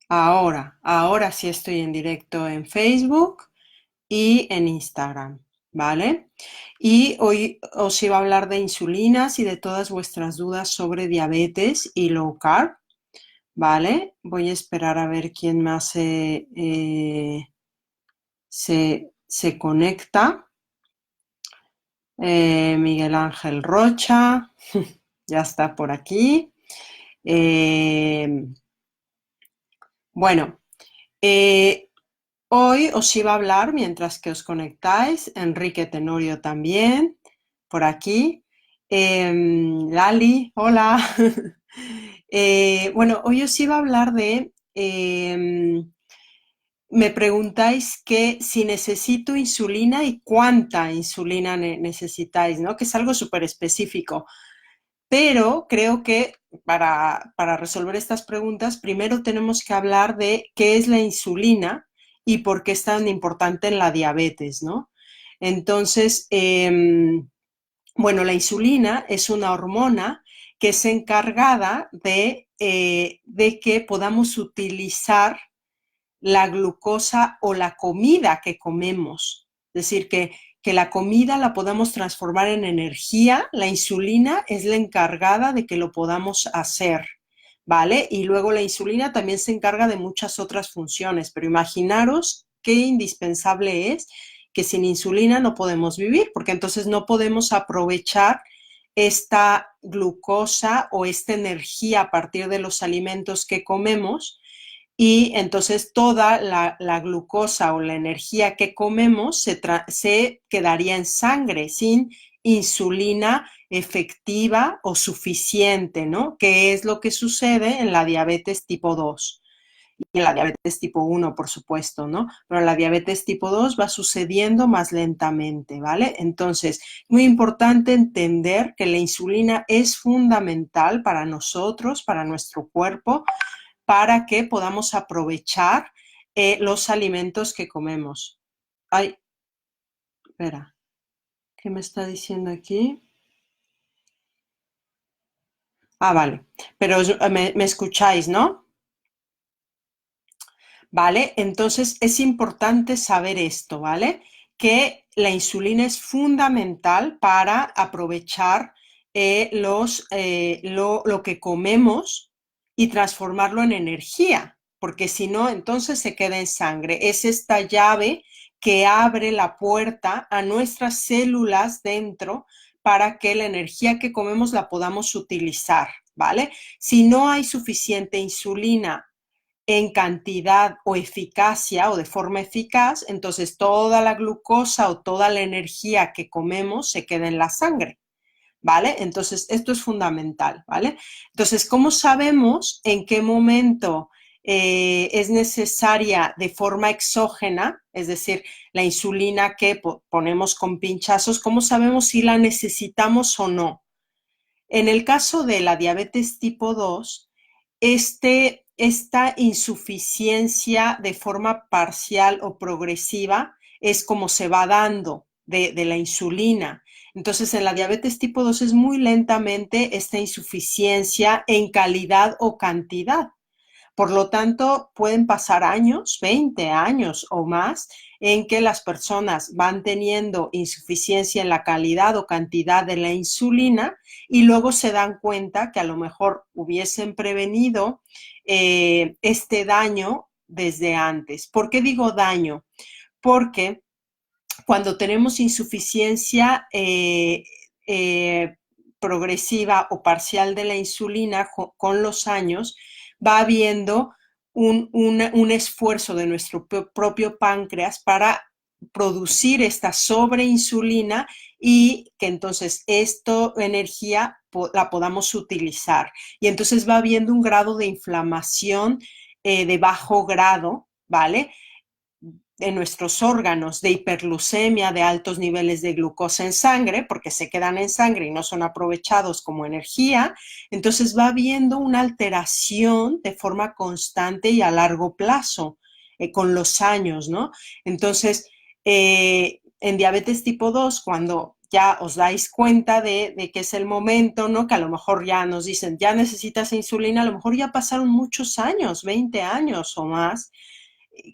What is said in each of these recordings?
Ahora sí estoy en directo en Facebook y en Instagram, ¿vale? Y hoy os iba a hablar de insulinas y de todas vuestras dudas sobre diabetes y low carb, ¿vale? Voy a esperar a ver quién más se conecta. Miguel Ángel Rocha, ya está por aquí. Eh, bueno, eh, Hoy os iba a hablar, mientras que os conectáis, Enrique Tenorio también, por aquí. Lali, hola. Bueno, hoy os iba a hablar me preguntáis que si necesito insulina y cuánta insulina necesitáis, ¿no? Que es algo súper específico. Pero creo que para resolver estas preguntas, primero tenemos que hablar de qué es la insulina y por qué es tan importante en la diabetes, ¿no? Entonces, bueno, la insulina es una hormona que es encargada de que podamos utilizar la glucosa o la comida que comemos. Es decir, que la comida la podamos transformar en energía, la insulina es la encargada de que lo podamos hacer, ¿vale? Y luego la insulina también se encarga de muchas otras funciones, pero imaginaros qué indispensable es que sin insulina no podemos vivir, porque entonces no podemos aprovechar esta glucosa o esta energía a partir de los alimentos que comemos y entonces toda la glucosa o la energía que comemos se quedaría en sangre sin insulina efectiva o suficiente, ¿no? Que es lo que sucede en la diabetes tipo 2 y en la diabetes tipo 1, por supuesto, ¿no? Pero en la diabetes tipo 2 va sucediendo más lentamente, ¿vale? Entonces, muy importante entender que la insulina es fundamental para nosotros, para nuestro cuerpo, para que podamos aprovechar los alimentos que comemos. Ay, espera, ¿qué me está diciendo aquí? Ah, vale, pero me escucháis, ¿no? Vale, entonces es importante saber esto, ¿vale? Que la insulina es fundamental para aprovechar lo que comemos y transformarlo en energía, porque si no, entonces se queda en sangre. Es esta llave que abre la puerta a nuestras células dentro para que la energía que comemos la podamos utilizar, ¿vale? Si no hay suficiente insulina en cantidad o eficacia o de forma eficaz, entonces toda la glucosa o toda la energía que comemos se queda en la sangre, ¿vale? Entonces esto es fundamental, ¿vale? Entonces, ¿cómo sabemos en qué momento es necesaria de forma exógena, es decir, la insulina que ponemos con pinchazos, cómo sabemos si la necesitamos o no? En el caso de la diabetes tipo 2, esta insuficiencia de forma parcial o progresiva es como se va dando de la insulina. Entonces, en la diabetes tipo 2 es muy lentamente esta insuficiencia en calidad o cantidad. Por lo tanto, pueden pasar años, 20 años o más, en que las personas van teniendo insuficiencia en la calidad o cantidad de la insulina y luego se dan cuenta que a lo mejor hubiesen prevenido este daño desde antes. ¿Por qué digo daño? Porque cuando tenemos insuficiencia progresiva o parcial de la insulina con los años, va habiendo un esfuerzo de nuestro propio páncreas para producir esta sobreinsulina y que entonces esta energía la podamos utilizar. Y entonces va habiendo un grado de inflamación de bajo grado, ¿vale? De nuestros órganos, de hiperglucemia, de altos niveles de glucosa en sangre, porque se quedan en sangre y no son aprovechados como energía, entonces va habiendo una alteración de forma constante y a largo plazo con los años, ¿no? Entonces, en diabetes tipo 2, cuando ya os dais cuenta de que es el momento, ¿no? Que a lo mejor ya nos dicen, ya necesitas insulina, a lo mejor ya pasaron muchos años, 20 años o más,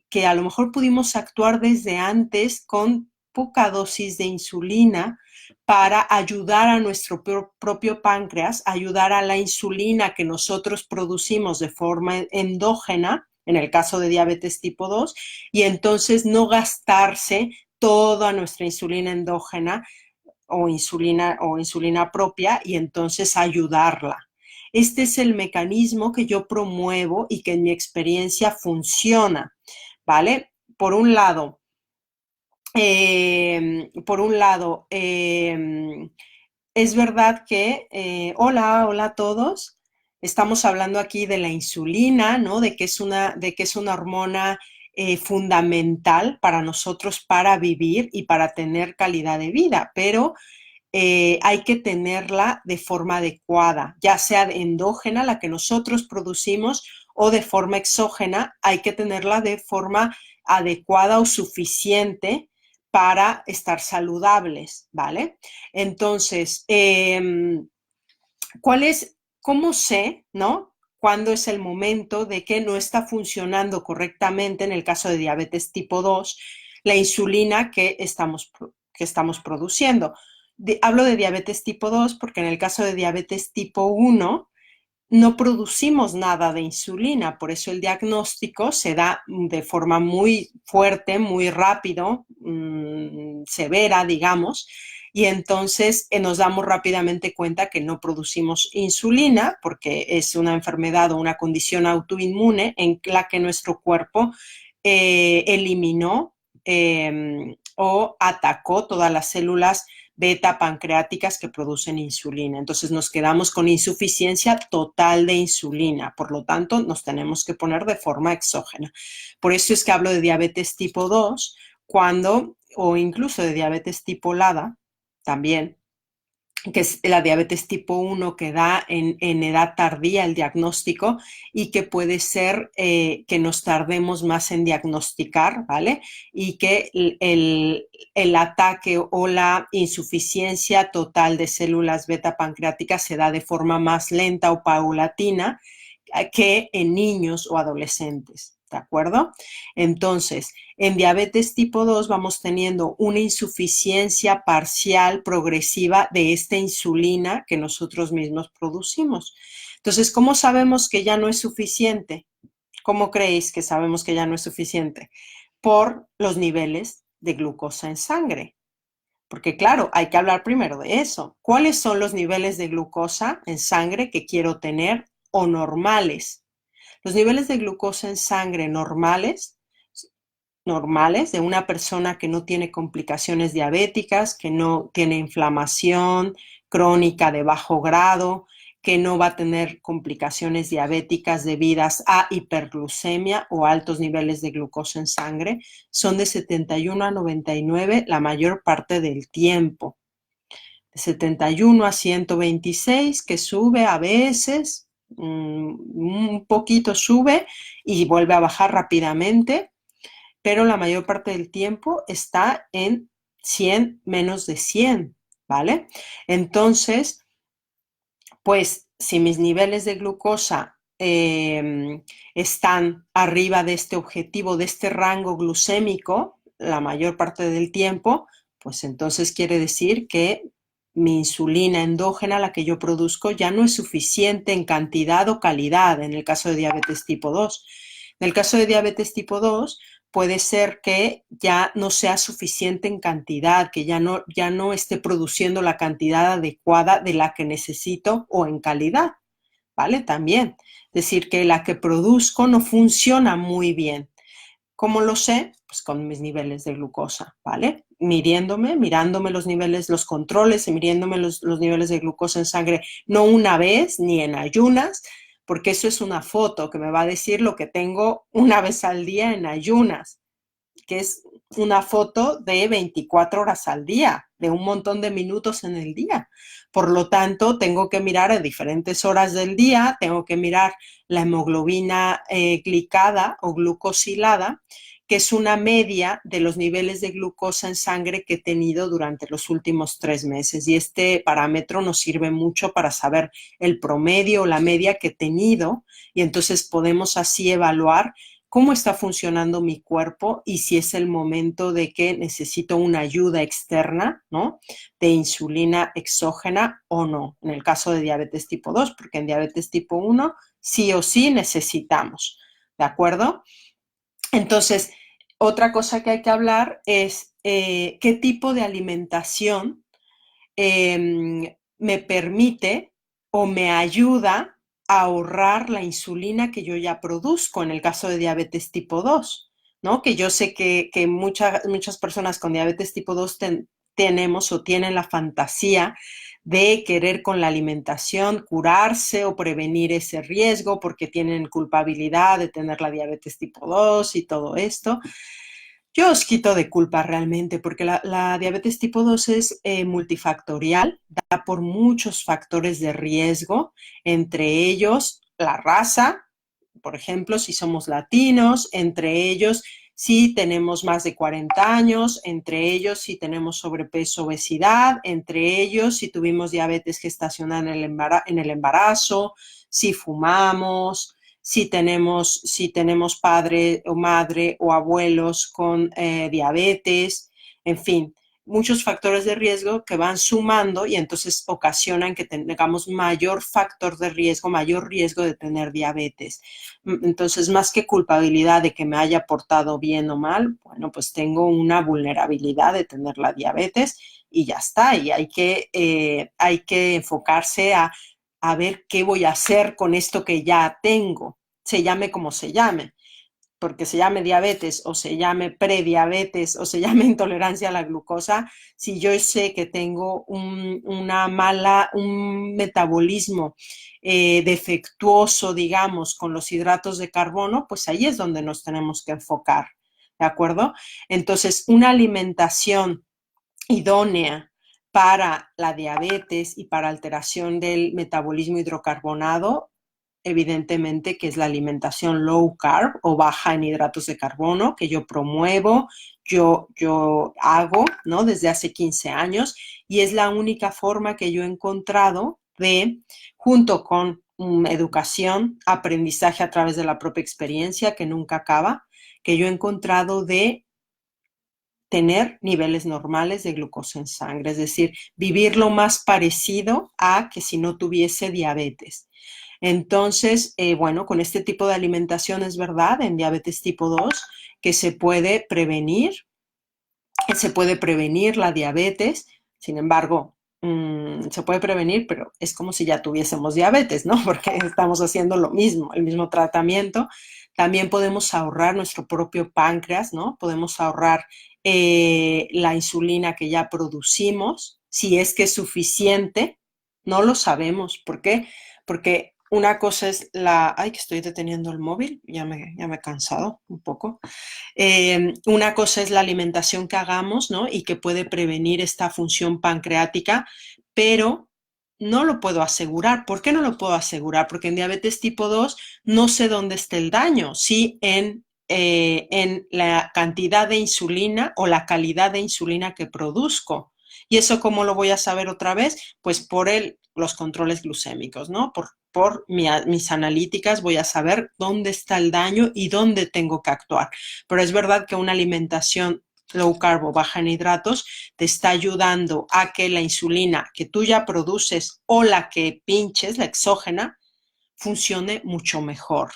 que a lo mejor pudimos actuar desde antes con poca dosis de insulina para ayudar a nuestro propio páncreas, ayudar a la insulina que nosotros producimos de forma endógena, en el caso de diabetes tipo 2, y entonces no gastarse toda nuestra insulina endógena o insulina propia y entonces ayudarla. Este es el mecanismo que yo promuevo y que en mi experiencia funciona, ¿vale? Por un lado, es verdad que, hola a todos, estamos hablando aquí de la insulina, ¿no? De que es una hormona fundamental para nosotros para vivir y para tener calidad de vida, pero hay que tenerla de forma adecuada, ya sea endógena, la que nosotros producimos, o de forma exógena, hay que tenerla de forma adecuada o suficiente para estar saludables, ¿vale? Entonces, ¿cómo sé, ¿no? Cuándo es el momento de que no está funcionando correctamente, en el caso de diabetes tipo 2, la insulina que estamos produciendo. Hablo de diabetes tipo 2 porque en el caso de diabetes tipo 1 no producimos nada de insulina, por eso el diagnóstico se da de forma muy fuerte, muy rápido, severa, digamos, y entonces nos damos rápidamente cuenta que no producimos insulina porque es una enfermedad o una condición autoinmune en la que nuestro cuerpo eliminó o atacó todas las células beta pancreáticas que producen insulina. Entonces nos quedamos con insuficiencia total de insulina, por lo tanto nos tenemos que poner de forma exógena. Por eso es que hablo de diabetes tipo 2 o incluso de diabetes tipo LADA también, que es la diabetes tipo 1 que da en edad tardía el diagnóstico y que puede ser que nos tardemos más en diagnosticar, ¿vale? Y que el ataque o la insuficiencia total de células beta pancreáticas se da de forma más lenta o paulatina que en niños o adolescentes, ¿de acuerdo? Entonces, en diabetes tipo 2 vamos teniendo una insuficiencia parcial progresiva de esta insulina que nosotros mismos producimos. Entonces, ¿cómo sabemos que ya no es suficiente? ¿Cómo creéis que sabemos que ya no es suficiente? Por los niveles de glucosa en sangre. Porque claro, hay que hablar primero de eso. ¿Cuáles son los niveles de glucosa en sangre que quiero tener o normales? Los niveles de glucosa en sangre normales de una persona que no tiene complicaciones diabéticas, que no tiene inflamación crónica de bajo grado, que no va a tener complicaciones diabéticas debidas a hiperglucemia o altos niveles de glucosa en sangre, son de 71 a 99 la mayor parte del tiempo. De 71 a 126, que sube a veces, un poquito sube y vuelve a bajar rápidamente, pero la mayor parte del tiempo está en 100, menos de 100, ¿vale? Entonces, pues si mis niveles de glucosa están arriba de este objetivo, de este rango glucémico, la mayor parte del tiempo, pues entonces quiere decir que mi insulina endógena, la que yo produzco, ya no es suficiente en cantidad o calidad en el caso de diabetes tipo 2. En el caso de diabetes tipo 2, puede ser que ya no sea suficiente en cantidad, que ya no esté produciendo la cantidad adecuada de la que necesito o en calidad, ¿vale? También. Es decir, que la que produzco no funciona muy bien. ¿Cómo lo sé? Pues con mis niveles de glucosa, ¿vale? Mirándome los niveles, los controles y mirándome los niveles de glucosa en sangre, no una vez ni en ayunas, porque eso es una foto que me va a decir lo que tengo una vez al día en ayunas, que es una foto de 24 horas al día, de un montón de minutos en el día. Por lo tanto, tengo que mirar a diferentes horas del día, tengo que mirar la hemoglobina glicada o glucosilada, que es una media de los niveles de glucosa en sangre que he tenido durante los últimos 3 meses. Y este parámetro nos sirve mucho para saber el promedio o la media que he tenido, y entonces podemos así evaluar cómo está funcionando mi cuerpo y si es el momento de que necesito una ayuda externa, ¿no? De insulina exógena o no, en el caso de diabetes tipo 2, porque en diabetes tipo 1 sí o sí necesitamos, ¿de acuerdo? Entonces, otra cosa que hay que hablar es qué tipo de alimentación me permite o me ayuda a ahorrar la insulina que yo ya produzco en el caso de diabetes tipo 2, ¿no? Que yo sé que muchas personas con diabetes tipo 2 tenemos o tienen la fantasía de querer con la alimentación curarse o prevenir ese riesgo porque tienen culpabilidad de tener la diabetes tipo 2 y todo esto. Yo os quito de culpa realmente, porque la diabetes tipo 2 es multifactorial, da por muchos factores de riesgo, entre ellos la raza, por ejemplo, si somos latinos, entre ellos si tenemos más de 40 años, entre ellos si tenemos sobrepeso, obesidad, entre ellos si tuvimos diabetes gestacional en el embarazo, si fumamos, si tenemos padre o madre o abuelos con diabetes, en fin, muchos factores de riesgo que van sumando y entonces ocasionan que tengamos mayor factor de riesgo, mayor riesgo de tener diabetes. Entonces, más que culpabilidad de que me haya portado bien o mal, bueno, pues tengo una vulnerabilidad de tener la diabetes y ya está. Y hay que enfocarse a ver qué voy a hacer con esto que ya tengo, se llame como se llame, porque se llame diabetes o se llame prediabetes o se llame intolerancia a la glucosa. Si yo sé que tengo un metabolismo defectuoso, digamos, con los hidratos de carbono, pues ahí es donde nos tenemos que enfocar, ¿de acuerdo? Entonces, una alimentación idónea para la diabetes y para alteración del metabolismo hidrocarbonado, evidentemente que es la alimentación low carb o baja en hidratos de carbono, que yo promuevo, yo hago, ¿no? Desde hace 15 años, y es la única forma que yo he encontrado de, junto con educación, aprendizaje a través de la propia experiencia, que nunca acaba, que yo he encontrado de tener niveles normales de glucosa en sangre, es decir, vivir lo más parecido a que si no tuviese diabetes. Entonces, bueno, con este tipo de alimentación es verdad, en diabetes tipo 2, que se puede prevenir la diabetes. Sin embargo, se puede prevenir, pero es como si ya tuviésemos diabetes, ¿no? Porque estamos haciendo lo mismo, el mismo tratamiento. También podemos ahorrar nuestro propio páncreas, ¿no? Podemos ahorrar la insulina que ya producimos, si es que es suficiente. No lo sabemos. ¿Por qué? Porque una cosa es Ay, que estoy deteniendo el móvil, ya me he cansado un poco. Una cosa es la alimentación que hagamos, ¿no? Y que puede prevenir esta función pancreática, pero no lo puedo asegurar. ¿Por qué no lo puedo asegurar? Porque en diabetes tipo 2 no sé dónde está el daño, sí en la cantidad de insulina o la calidad de insulina que produzco. ¿Y eso cómo lo voy a saber otra vez? Pues por los controles glucémicos, ¿no? Por mis analíticas voy a saber dónde está el daño y dónde tengo que actuar. Pero es verdad que una alimentación low carb o baja en hidratos te está ayudando a que la insulina que tú ya produces o la que pinches, la exógena, funcione mucho mejor,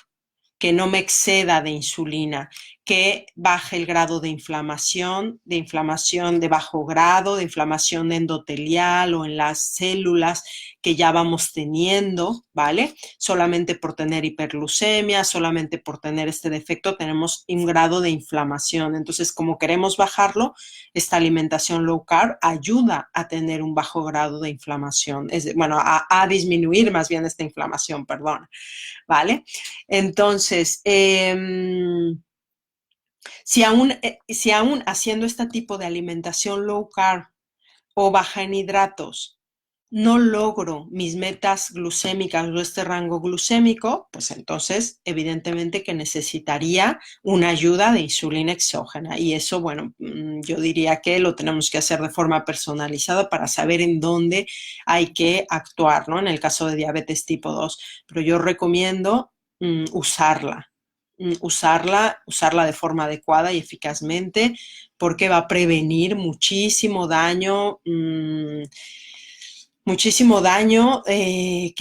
que no me exceda de insulina, que baje el grado de inflamación de bajo grado, de inflamación endotelial o en las células que ya vamos teniendo, ¿vale? Solamente por tener hiperglucemia, solamente por tener este defecto, tenemos un grado de inflamación. Entonces, como queremos bajarlo, esta alimentación low carb ayuda a tener un bajo grado de inflamación, bueno, a disminuir más bien esta inflamación, perdón, ¿vale? Entonces, si aún haciendo este tipo de alimentación low carb o baja en hidratos, no logro mis metas glucémicas o este rango glucémico, pues entonces evidentemente que necesitaría una ayuda de insulina exógena. Y eso, bueno, yo diría que lo tenemos que hacer de forma personalizada para saber en dónde hay que actuar, ¿no? En el caso de diabetes tipo 2. Pero yo recomiendo usarla. Usarla de forma adecuada y eficazmente porque va a prevenir muchísimo daño que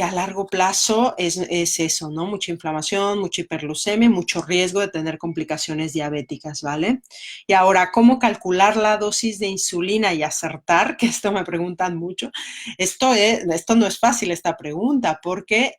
a largo plazo es eso, ¿no? Mucha inflamación, mucha hiperglucemia, mucho riesgo de tener complicaciones diabéticas, ¿vale? Y ahora, ¿cómo calcular la dosis de insulina y acertar? Que esto me preguntan mucho. Esto no es fácil, esta pregunta, porque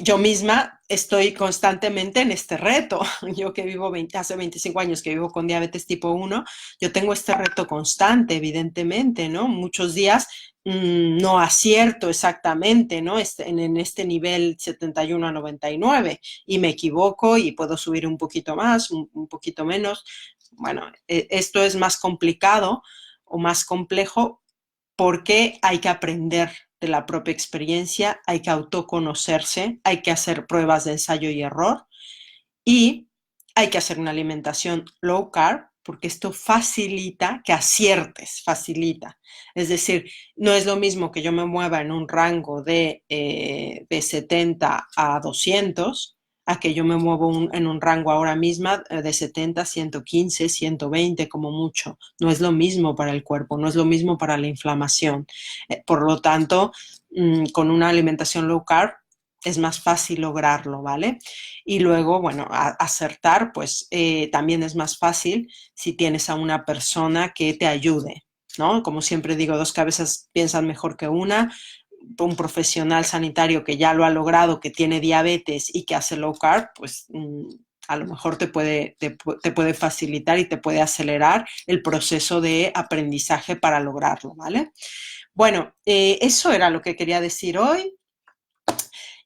yo misma estoy constantemente en este reto. Yo que vivo hace 25 años que vivo con diabetes tipo 1, yo tengo este reto constante, evidentemente, ¿no? Muchos días no acierto exactamente, ¿no? En este nivel 71 a 99 y me equivoco y puedo subir un poquito más, un poquito menos. Bueno, esto es más complicado o más complejo porque hay que aprender de la propia experiencia, hay que autoconocerse, hay que hacer pruebas de ensayo y error y hay que hacer una alimentación low carb porque esto facilita que aciertes, facilita. Es decir, no es lo mismo que yo me mueva en un rango de 70 a 200 a que yo me muevo en un rango ahora mismo de 70, 115, 120 como mucho. No es lo mismo para el cuerpo, no es lo mismo para la inflamación. Por lo tanto, con una alimentación low carb es más fácil lograrlo, ¿vale? Y luego, bueno, acertar, pues también es más fácil si tienes a una persona que te ayude, ¿no? Como siempre digo, dos cabezas piensan mejor que una. Un profesional sanitario que ya lo ha logrado, que tiene diabetes y que hace low carb, pues a lo mejor te puede facilitar y te puede acelerar el proceso de aprendizaje para lograrlo, ¿vale? Bueno, eso era lo que quería decir hoy.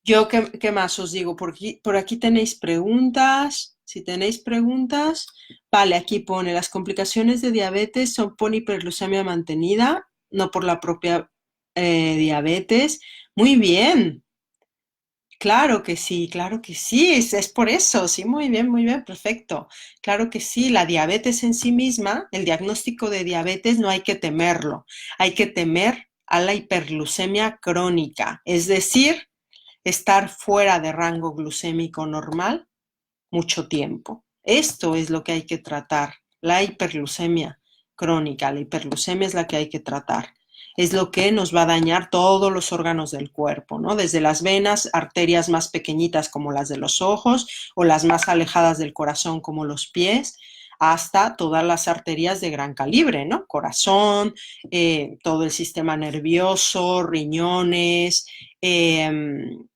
Yo, ¿qué más os digo? Por aquí tenéis preguntas. Si tenéis preguntas, vale, aquí pone, las complicaciones de diabetes son por hiperglucemia mantenida, no por la propia diabetes. Muy bien, claro que sí, es por eso, sí, muy bien, perfecto. Claro que sí, la diabetes en sí misma, el diagnóstico de diabetes no hay que temerlo, hay que temer a la hiperglucemia crónica, es decir, estar fuera de rango glucémico normal mucho tiempo. Esto es lo que hay que tratar, la hiperglucemia crónica. La hiperglucemia es la que hay que tratar. Es lo que nos va a dañar todos los órganos del cuerpo, ¿no? Desde las venas, arterias más pequeñitas como las de los ojos o las más alejadas del corazón como los pies, hasta todas las arterias de gran calibre, ¿no? Corazón, todo el sistema nervioso, riñones, en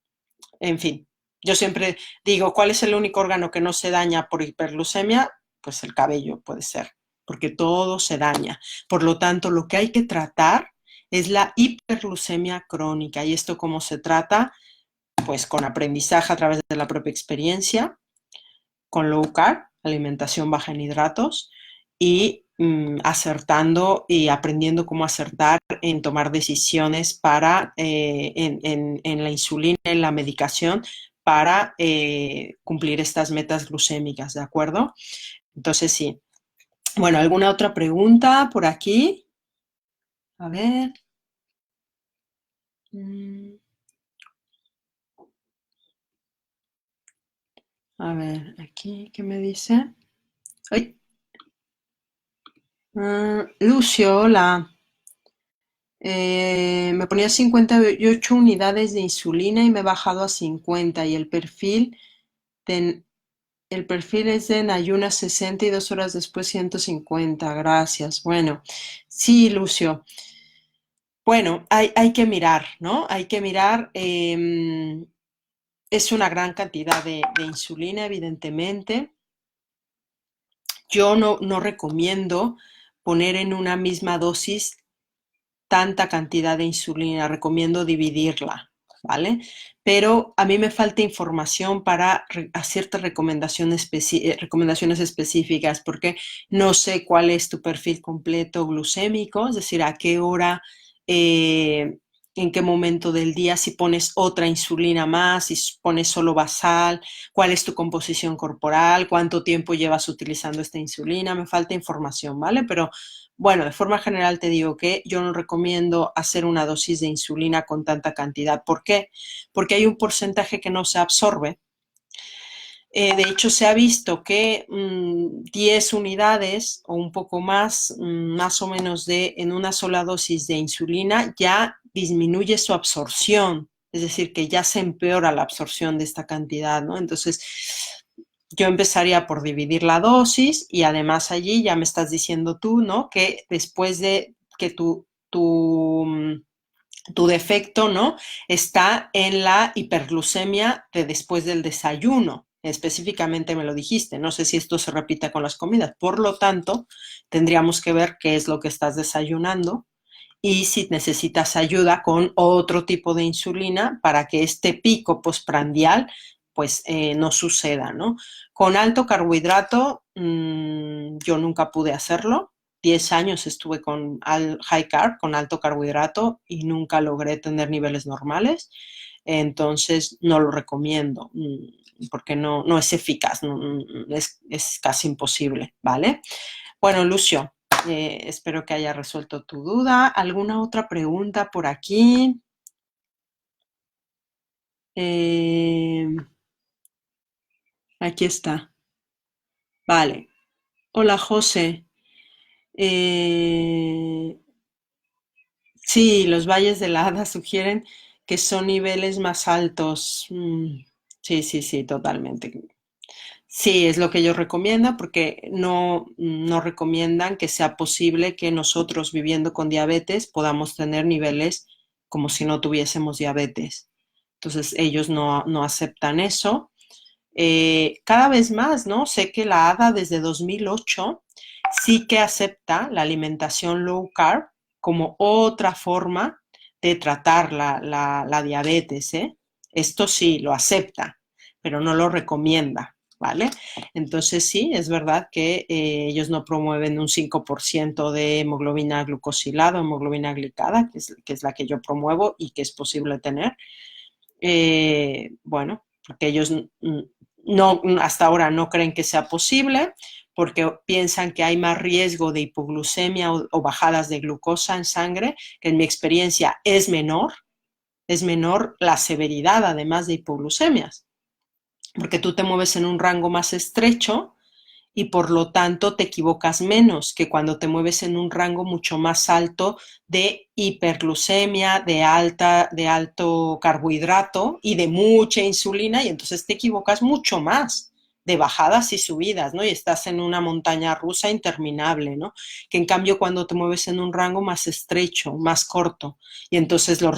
fin, yo siempre digo, ¿cuál es el único órgano que no se daña por hiperglucemia? Pues el cabello puede ser, porque todo se daña. Por lo tanto, lo que hay que tratar es la hiperglucemia crónica. ¿Y esto cómo se trata? Pues con aprendizaje a través de la propia experiencia, con low carb, alimentación baja en hidratos, y acertando y aprendiendo cómo acertar en tomar decisiones para en la insulina, en la medicación, para cumplir estas metas glucémicas, ¿de acuerdo? Entonces, sí. Bueno, ¿alguna otra pregunta por aquí? A ver. A ver, aquí, ¿qué me dice? ¡Ay! Lucio, hola. Me ponía 58 unidades de insulina y me he bajado a 50 y de, el perfil es de en ayunas 60 y 2 horas después 150. Gracias. Bueno, sí, Lucio. Bueno, hay que mirar, ¿no? Hay que mirar. Es una gran cantidad de insulina, evidentemente. Yo no recomiendo poner en una misma dosis tanta cantidad de insulina, recomiendo dividirla. ¿vale? Pero a mí me falta información para ciertas recomendaciones específicas, porque no sé cuál es tu perfil completo glucémico, es decir, a qué hora, eh, en qué momento del día, si pones otra insulina más, si pones solo basal, cuál es tu composición corporal, cuánto tiempo llevas utilizando esta insulina, me falta información, ¿vale? Pero bueno, de forma general te digo que yo no recomiendo hacer una dosis de insulina con tanta cantidad. ¿Por qué? Porque hay un porcentaje que no se absorbe. De hecho, se ha visto que 10 unidades o un poco más, más o menos en una sola dosis de insulina, ya disminuye su absorción. Es decir, que ya se empeora la absorción de esta cantidad, ¿no? Entonces, yo empezaría por dividir la dosis y además allí ya me estás diciendo tú, ¿no? Que después de que tu defecto, ¿no? Está en la hiperglucemia de después del desayuno. Específicamente me lo dijiste. No sé si esto se repite con las comidas. Por lo tanto, tendríamos que ver qué es lo que estás desayunando y si necesitas ayuda con otro tipo de insulina para que este pico postprandial pues no suceda, ¿no? Con alto carbohidrato, yo nunca pude hacerlo. 10 años estuve con high carb, con alto carbohidrato, y nunca logré tener niveles normales. Entonces, no lo recomiendo porque no es eficaz, es casi imposible, ¿vale? Bueno, Lucio, espero que haya resuelto tu duda. ¿Alguna otra pregunta por aquí? Eh, Aquí está. Vale. Hola, José. Eh, sí, los valles de la Hada sugieren que son niveles más altos. Sí, sí, sí, totalmente. Sí, es lo que ellos recomiendan porque no recomiendan que sea posible que nosotros viviendo con diabetes podamos tener niveles como si no tuviésemos diabetes. Entonces ellos no aceptan eso. Cada vez más, ¿no? Sé que la ADA desde 2008 sí que acepta la alimentación low carb como otra forma de tratar la diabetes, ¿eh? Esto sí, lo acepta, pero no lo recomienda, ¿vale? Entonces sí, es verdad que ellos no promueven un 5% de hemoglobina glucosilada o hemoglobina glicada, que es la que yo promuevo y que es posible tener. Bueno, porque ellos no, hasta ahora no creen que sea posible, porque piensan que hay más riesgo de hipoglucemia o bajadas de glucosa en sangre, que en mi experiencia es menor la severidad además de hipoglucemias, porque tú te mueves en un rango más estrecho y por lo tanto te equivocas menos que cuando te mueves en un rango mucho más alto de hiperglucemia, de alto carbohidrato y de mucha insulina, y entonces te equivocas mucho más de bajadas y subidas, ¿no? Y estás en una montaña rusa interminable, ¿no? Que en cambio cuando te mueves en un rango más estrecho, más corto, y entonces el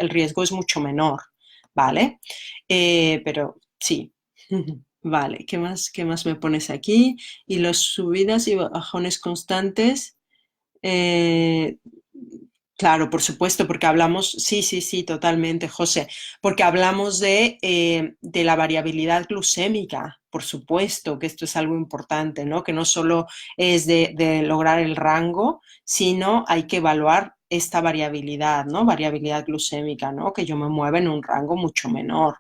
riesgo es mucho menor, ¿vale? Pero sí. Vale, qué más me pones aquí? Y las subidas y bajones constantes. eh, claro, por supuesto, porque hablamos, sí, sí, sí, totalmente, José, porque hablamos de la variabilidad glucémica, por supuesto, que esto es algo importante, ¿no? Que no solo es de lograr el rango, sino hay que evaluar esta variabilidad, ¿no? Variabilidad glucémica, ¿no? Que yo me mueva en un rango mucho menor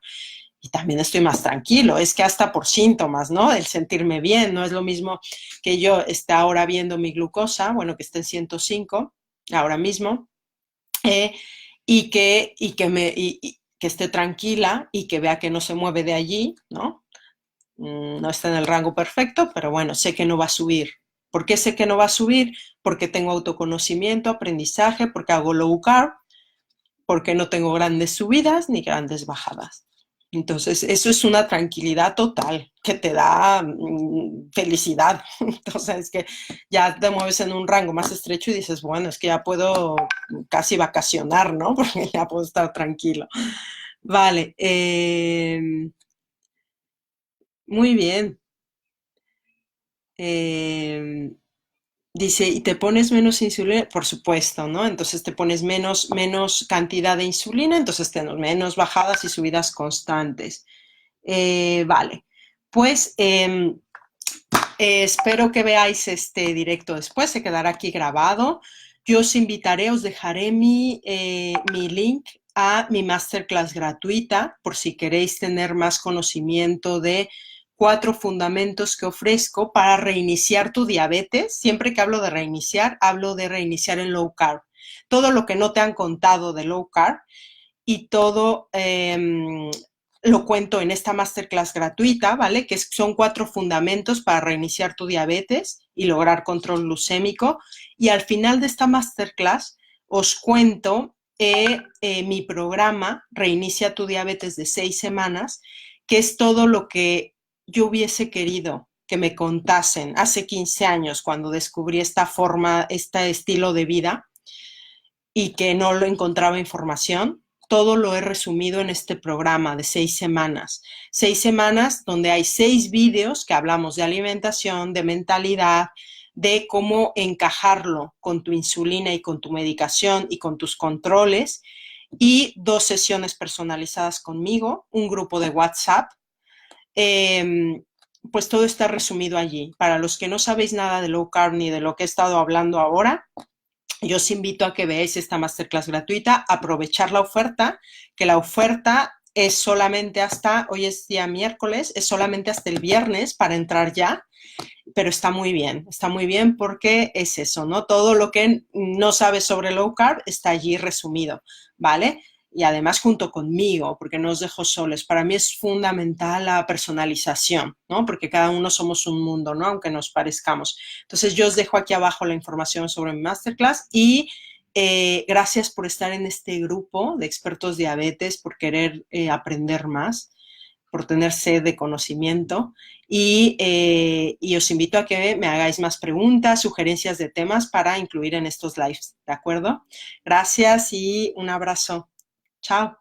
y también estoy más tranquilo. Es que hasta por síntomas, ¿no? El sentirme bien, no es lo mismo que yo esté ahora viendo mi glucosa, bueno, que esté en 105 ahora mismo, eh, que esté tranquila y que vea que no se mueve de allí, ¿no? No está en el rango perfecto, pero bueno, sé que no va a subir. ¿Por qué sé que no va a subir? Porque tengo autoconocimiento, aprendizaje, porque hago low carb, porque no tengo grandes subidas ni grandes bajadas. Entonces, eso es una tranquilidad total que te da felicidad. Entonces, es que ya te mueves en un rango más estrecho y dices, bueno, es que ya puedo casi vacacionar, ¿no? Porque ya puedo estar tranquilo. Vale, muy bien. Eh, Dice, ¿y te pones menos insulina? Por supuesto, ¿no? Entonces te pones menos cantidad de insulina, entonces tenemos menos bajadas y subidas constantes. Vale, pues espero que veáis este directo después, se quedará aquí grabado. Yo os invitaré, os dejaré mi link a mi masterclass gratuita por si queréis tener más conocimiento de 4 fundamentos que ofrezco para reiniciar tu diabetes. Siempre que hablo de reiniciar en low carb. Todo lo que no te han contado de low carb y todo lo cuento en esta masterclass gratuita, ¿vale? Que son 4 fundamentos para reiniciar tu diabetes y lograr control glucémico. Y al final de esta masterclass os cuento mi programa Reinicia tu diabetes de 6 semanas, que es todo lo que yo hubiese querido que me contasen hace 15 años cuando descubrí esta forma, este estilo de vida y que no lo encontraba información. Todo lo he resumido en este programa de 6 semanas. 6 semanas donde hay 6 vídeos que hablamos de alimentación, de mentalidad, de cómo encajarlo con tu insulina y con tu medicación y con tus controles, y 2 sesiones personalizadas conmigo, un grupo de WhatsApp. Pues todo está resumido allí. Para los que no sabéis nada de low carb ni de lo que he estado hablando ahora, yo os invito a que veáis esta masterclass gratuita, aprovechar la oferta, que la oferta es solamente hasta, hoy es día miércoles, es solamente hasta el viernes para entrar ya, pero está muy bien porque es eso, ¿no? Todo lo que no sabes sobre low carb está allí resumido, ¿vale? Y además junto conmigo, porque no os dejo solos. Para mí es fundamental la personalización, ¿no? Porque cada uno somos un mundo, ¿no? Aunque nos parezcamos. Entonces yo os dejo aquí abajo la información sobre mi masterclass y gracias por estar en este grupo de expertos diabetes, por querer aprender más, por tener sed de conocimiento y os invito a que me hagáis más preguntas, sugerencias de temas para incluir en estos lives, ¿de acuerdo? Gracias y un abrazo. Chao.